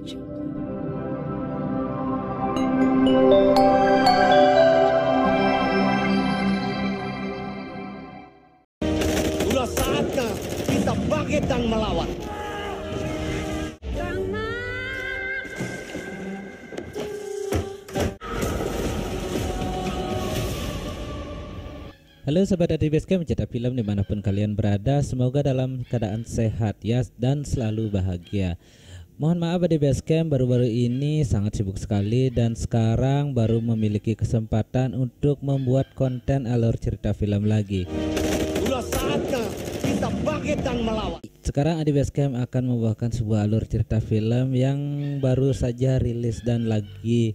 Sudah saatnya kita bangkit dan melawan. Halo Sobat Adi Basecamp, pencinta film dimanapun kalian berada, semoga dalam keadaan sehat ya dan selalu bahagia. Mohon maaf Adi Basecamp, baru-baru ini sangat sibuk sekali dan sekarang baru memiliki kesempatan untuk membuat konten alur cerita film lagi. Sudah saatnya kita bangkit dan melawan. Sekarang Adi Basecamp akan membawakan sebuah alur cerita film yang baru saja rilis dan lagi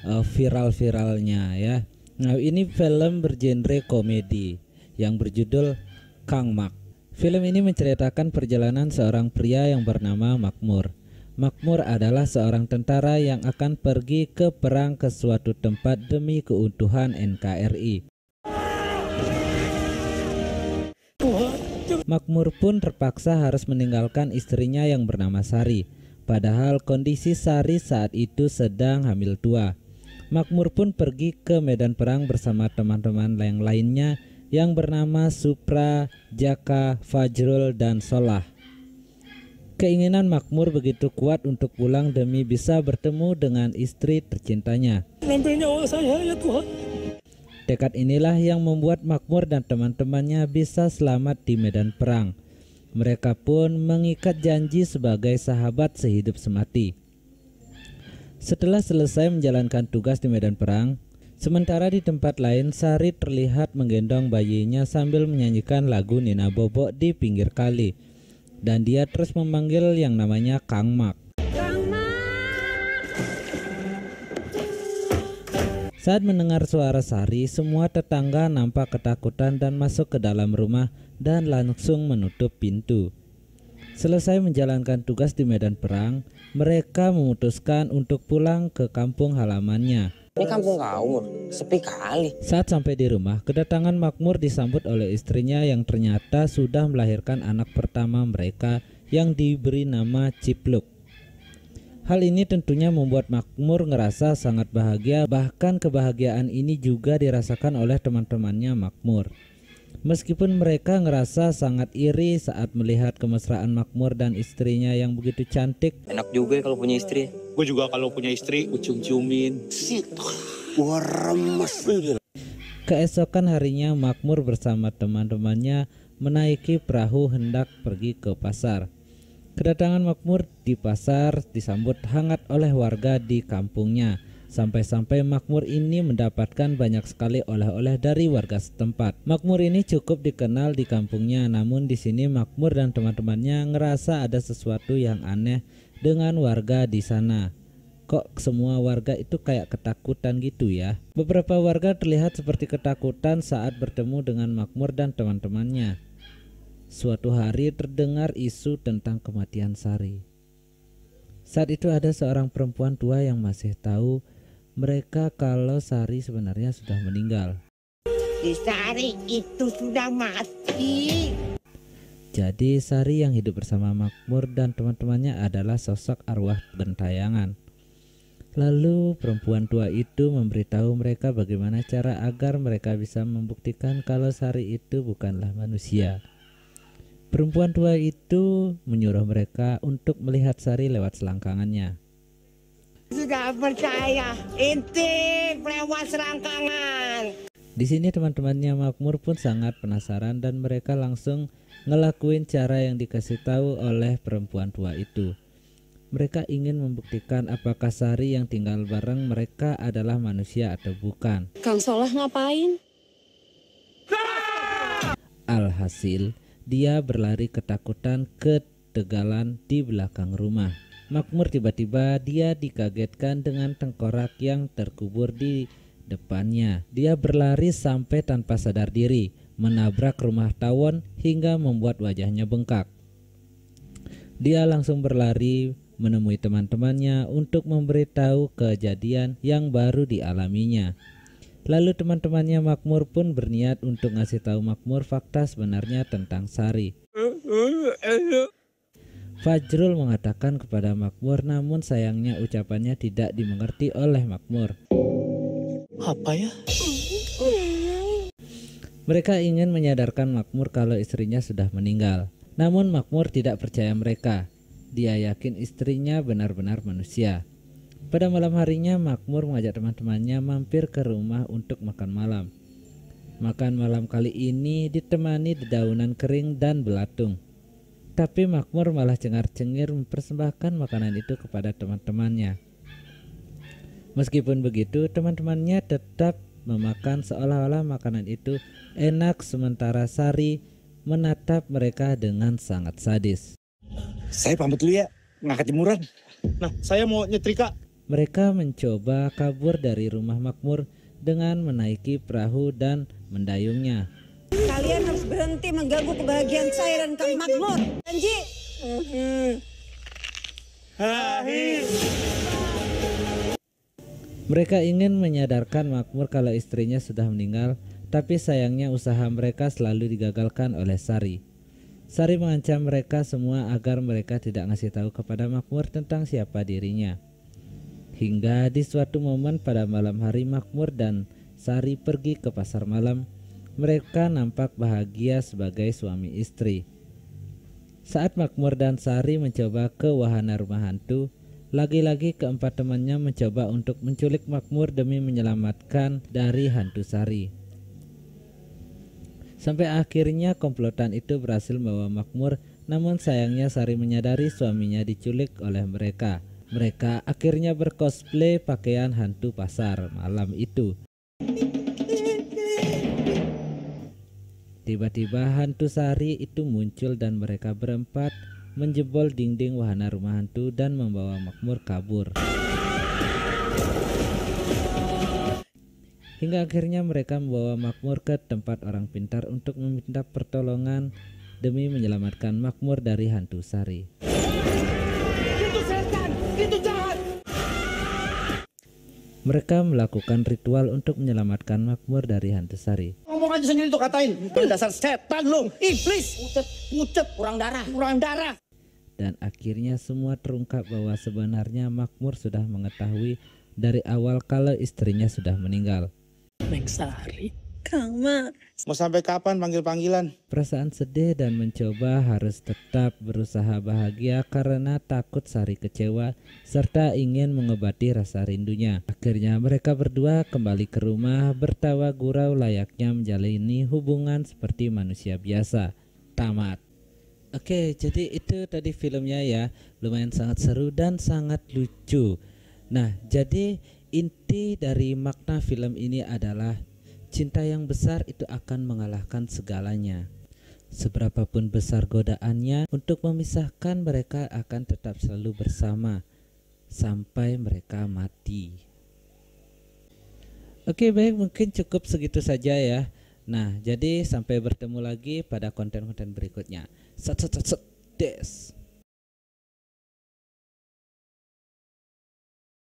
viral-viralnya ya. Nah, ini film bergenre komedi yang berjudul Kang Mak. Film ini menceritakan perjalanan seorang pria yang bernama Makmur. Makmur adalah seorang tentara yang akan pergi ke perang ke suatu tempat demi keutuhan NKRI. Makmur pun terpaksa harus meninggalkan istrinya yang bernama Sari. Padahal kondisi Sari saat itu sedang hamil tua. Makmur pun pergi ke medan perang bersama teman-teman yang lainnya yang bernama Supra, Jaka, Fajrul, dan Solah. Keinginan Makmur begitu kuat untuk pulang demi bisa bertemu dengan istri tercintanya. Ambil nyawa saya ya Tuhan. Tekad inilah yang membuat Makmur dan teman-temannya bisa selamat di medan perang. Mereka pun mengikat janji sebagai sahabat sehidup semati. Setelah selesai menjalankan tugas di medan perang, sementara di tempat lain Sari terlihat menggendong bayinya sambil menyanyikan lagu Nina Bobo di pinggir kali. Dan dia terus memanggil yang namanya Kang Mak. Saat mendengar suara Sari, semua tetangga nampak ketakutan dan masuk ke dalam rumah dan langsung menutup pintu. Selesai menjalankan tugas di medan perang, mereka memutuskan untuk pulang ke kampung halamannya. Ini kampung kau, sepi kali. Saat sampai di rumah, kedatangan Makmur disambut oleh istrinya yang ternyata sudah melahirkan anak pertama mereka yang diberi nama Cipluk. Hal ini tentunya membuat Makmur ngerasa sangat bahagia, bahkan kebahagiaan ini juga dirasakan oleh teman-temannya Makmur. Meskipun mereka ngerasa sangat iri saat melihat kemesraan Makmur dan istrinya yang begitu cantik. Enak juga ya kalau punya istri. Gue juga kalau punya istri, gue cium-ciumin. Gua remes. Keesokan harinya Makmur bersama teman-temannya menaiki perahu hendak pergi ke pasar. Kedatangan Makmur di pasar disambut hangat oleh warga di kampungnya. Sampai-sampai Makmur ini mendapatkan banyak sekali oleh-oleh dari warga setempat. Makmur ini cukup dikenal di kampungnya, namun di sini Makmur dan teman-temannya ngerasa ada sesuatu yang aneh dengan warga di sana. Kok semua warga itu kayak ketakutan gitu ya? Beberapa warga terlihat seperti ketakutan saat bertemu dengan Makmur dan teman-temannya. Suatu hari terdengar isu tentang kematian Sari. Saat itu ada seorang perempuan tua yang masih tahu mereka kalau Sari sebenarnya sudah meninggal. Sari itu sudah mati. Jadi Sari yang hidup bersama Makmur dan teman-temannya adalah sosok arwah gentayangan. Lalu perempuan tua itu memberitahu mereka bagaimana cara agar mereka bisa membuktikan kalau Sari itu bukanlah manusia. Perempuan tua itu menyuruh mereka untuk melihat Sari lewat selangkangannya. Sudah percaya, inti lewat selangkangan. Di sini teman-temannya Makmur pun sangat penasaran dan mereka langsung ngelakuin cara yang dikasih tahu oleh perempuan tua itu. Mereka ingin membuktikan apakah Sari yang tinggal bareng mereka adalah manusia atau bukan. Kang Solah ngapain? Alhasil, dia berlari ketakutan ke tegalan di belakang rumah. Makmur tiba-tiba dia dikagetkan dengan tengkorak yang terkubur di depannya. Dia berlari sampai tanpa sadar diri, menabrak rumah tawon hingga membuat wajahnya bengkak. Dia langsung berlari menemui teman-temannya untuk memberitahu kejadian yang baru dialaminya. Lalu teman-temannya Makmur pun berniat untuk ngasih tahu Makmur fakta sebenarnya tentang Sari. Fajrul mengatakan kepada Makmur, namun sayangnya ucapannya tidak dimengerti oleh Makmur. Apa ya? Mereka ingin menyadarkan Makmur kalau istrinya sudah meninggal. Namun Makmur tidak percaya mereka. Dia yakin istrinya benar-benar manusia. Pada malam harinya Makmur mengajak teman-temannya mampir ke rumah untuk makan malam. Makan malam kali ini ditemani dedaunan kering dan belatung. Tapi Makmur malah cengar-cengir mempersembahkan makanan itu kepada teman-temannya. Meskipun begitu, teman-temannya tetap memakan seolah-olah makanan itu enak, sementara Sari menatap mereka dengan sangat sadis. Saya pamit dulu ya, ngangkat jemuran. Nah, saya mau nyetrika. Mereka mencoba kabur dari rumah Makmur dengan menaiki perahu dan mendayungnya. Kalian harus berhenti mengganggu kebahagiaan saya dan Kang Makmur. Janji. Mereka ingin menyadarkan Makmur kalau istrinya sudah meninggal, tapi sayangnya usaha mereka selalu digagalkan oleh Sari. Sari mengancam mereka semua agar mereka tidak ngasih tahu kepada Makmur tentang siapa dirinya. Hingga di suatu momen pada malam hari Makmur dan Sari pergi ke pasar malam, mereka nampak bahagia sebagai suami istri. Saat Makmur dan Sari mencoba ke wahana rumah hantu, lagi-lagi keempat temannya mencoba untuk menculik Makmur demi menyelamatkan dari hantu Sari. Sampai akhirnya komplotan itu berhasil membawa Makmur, namun sayangnya Sari menyadari suaminya diculik oleh mereka. Mereka akhirnya bercosplay pakaian hantu pasar malam itu. Tiba-tiba hantu Sari itu muncul dan mereka berempat menjebol dinding wahana rumah hantu dan membawa Makmur kabur. Hingga akhirnya mereka membawa Makmur ke tempat orang pintar untuk meminta pertolongan demi menyelamatkan Makmur dari hantu Sari. Itu setan, itu jahat. Mereka melakukan ritual untuk menyelamatkan Makmur dari hantu Sari. Ngomong aja sendiri tuh katain. Dasar setan lu, iblis. Pucet, kurang darah. Dan akhirnya semua terungkap bahwa sebenarnya Makmur sudah mengetahui dari awal kalau istrinya sudah meninggal. Neng Sari. Kang Mak. Mau sampai kapan panggil-panggilan? Perasaan sedih dan mencoba harus tetap berusaha bahagia karena takut Sari kecewa serta ingin mengobati rasa rindunya. Akhirnya mereka berdua kembali ke rumah bertawa gurau layaknya menjalani hubungan seperti manusia biasa. Tamat. Oke, jadi itu tadi filmnya ya. Lumayan sangat seru dan sangat lucu. Nah, jadi inti dari makna film ini adalah cinta yang besar itu akan mengalahkan segalanya. Seberapapun besar godaannya, untuk memisahkan mereka akan tetap selalu bersama sampai mereka mati. Oke, baik, mungkin cukup segitu saja ya. Nah, jadi sampai bertemu lagi pada konten-konten berikutnya. Des.